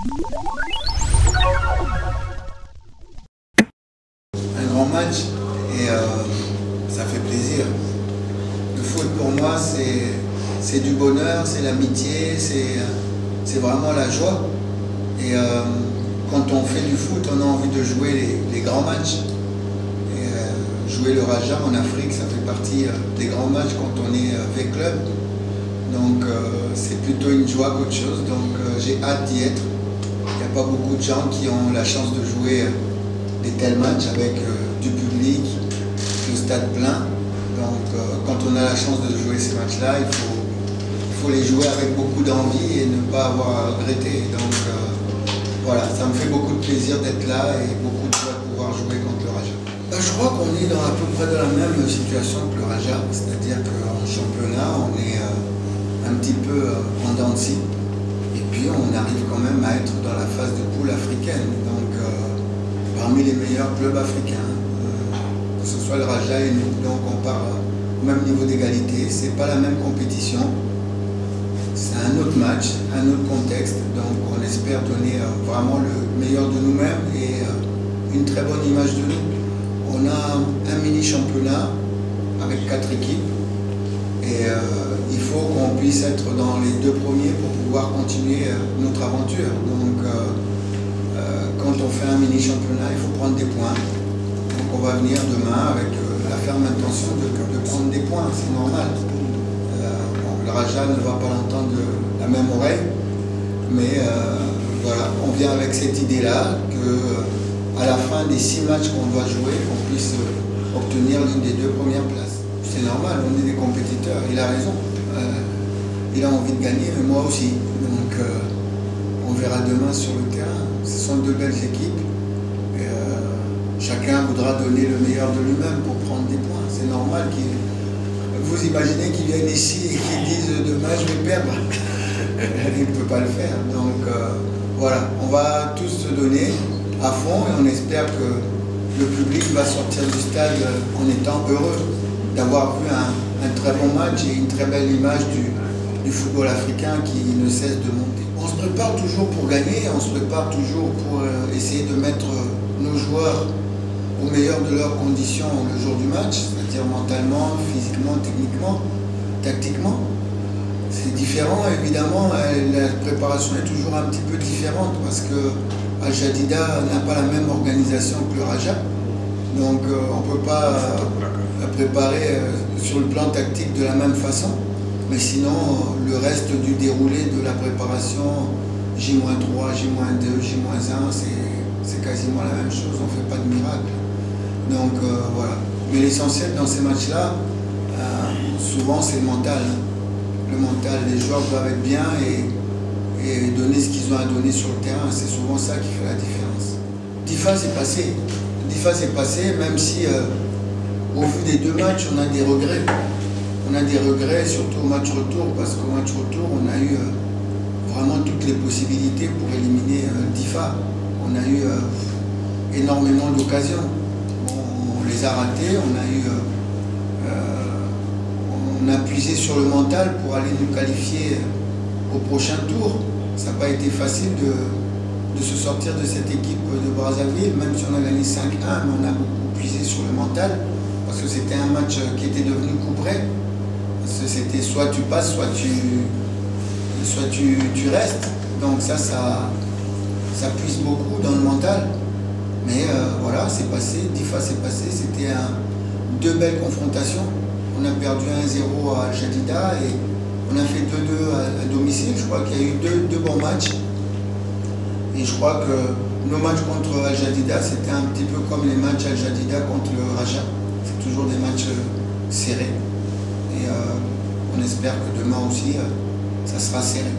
Un grand match et ça fait plaisir. Le foot pour moi c'est du bonheur, c'est l'amitié, c'est vraiment la joie. Et quand on fait du foot, on a envie de jouer les grands matchs. Et, jouer le Raja en Afrique, ça fait partie des grands matchs quand on est V-Club. Donc c'est plutôt une joie qu'autre chose. Donc j'ai hâte d'y être. Il n'y a pas beaucoup de gens qui ont la chance de jouer des tels matchs avec du public, le stade plein. Donc quand on a la chance de jouer ces matchs-là, il faut les jouer avec beaucoup d'envie et ne pas avoir à regretter. Donc voilà, ça me fait beaucoup de plaisir d'être là et beaucoup de joie de pouvoir jouer contre le Raja. Je crois qu'on est à peu près dans la même situation que le Raja, c'est-à-dire qu'en championnat, on est un petit peu en dents de scie. Et puis on arrive quand même à être dans la phase de poule africaine, donc parmi les meilleurs clubs africains, que ce soit le Raja et nous. Donc on part au même niveau d'égalité, c'est pas la même compétition, c'est un autre match, un autre contexte, donc on espère donner vraiment le meilleur de nous-mêmes et une très bonne image de nous. On a un mini-championnat avec 4 équipes et il faut qu'on puisse être dans les 2 premiers pour pouvoir continuer notre aventure. Donc quand on fait un mini-championnat, il faut prendre des points. Donc on va venir demain avec la ferme intention de prendre des points, c'est normal. Le Raja ne va pas l'entendre de la même oreille, mais voilà, on vient avec cette idée-là qu'à la fin des 6 matchs qu'on doit jouer, qu'on puisse obtenir l'une des 2 premières places. C'est normal, on est des compétiteurs, il a raison. Il a envie de gagner, mais moi aussi. Donc on verra demain sur le terrain. Ce sont 2 belles équipes. Et, chacun voudra donner le meilleur de lui-même pour prendre des points. C'est normal qu'il... Vous imaginez qu'ils viennent ici et qu'ils disent demain je vais perdre. Il ne peut pas le faire. Donc voilà, on va tous se donner à fond et on espère que le public va sortir du stade en étant heureux d'avoir vu un très bon match et une très belle image du football africain qui ne cesse de monter. On se prépare toujours pour gagner, on se prépare toujours pour essayer de mettre nos joueurs au meilleur de leurs conditions le jour du match, c'est-à-dire mentalement, physiquement, techniquement, tactiquement. C'est différent, évidemment, la préparation est toujours un petit peu différente parce que Al Jadida n'a pas la même organisation que le Raja. Donc on ne peut pas préparer sur le plan tactique de la même façon. Mais sinon, le reste du déroulé de la préparation, J-3, J-2, J-1, c'est quasiment la même chose, on ne fait pas de miracle. Donc voilà. Mais l'essentiel dans ces matchs-là, souvent c'est le mental. Le mental, les joueurs doivent être bien et donner ce qu'ils ont à donner sur le terrain. C'est souvent ça qui fait la différence. Difa c'est passé. Difa c'est passé, même si au vu des 2 matchs, on a des regrets. On a des regrets, surtout au match retour, parce qu'au match retour, on a eu vraiment toutes les possibilités pour éliminer Difa. On a eu énormément d'occasions. On les a ratées, on a puisé sur le mental pour aller nous qualifier au prochain tour. Ça n'a pas été facile de se sortir de cette équipe de Brazzaville, même si on a gagné 5-1, mais on a beaucoup puisé sur le mental, parce que c'était un match qui était devenu couperé. C'était soit tu passes, soit tu restes. Donc ça puise beaucoup dans le mental. Mais voilà, c'est passé, Difa c'est passé, c'était 2 belles confrontations. On a perdu 1-0 à Al Jadida et on a fait 2-2 à domicile. Je crois qu'il y a eu deux bons matchs. Et je crois que nos matchs contre Al Jadida, c'était un petit peu comme les matchs Al Jadida contre le Raja. C'est toujours des matchs serrés. Et on espère que demain aussi, ça sera serré.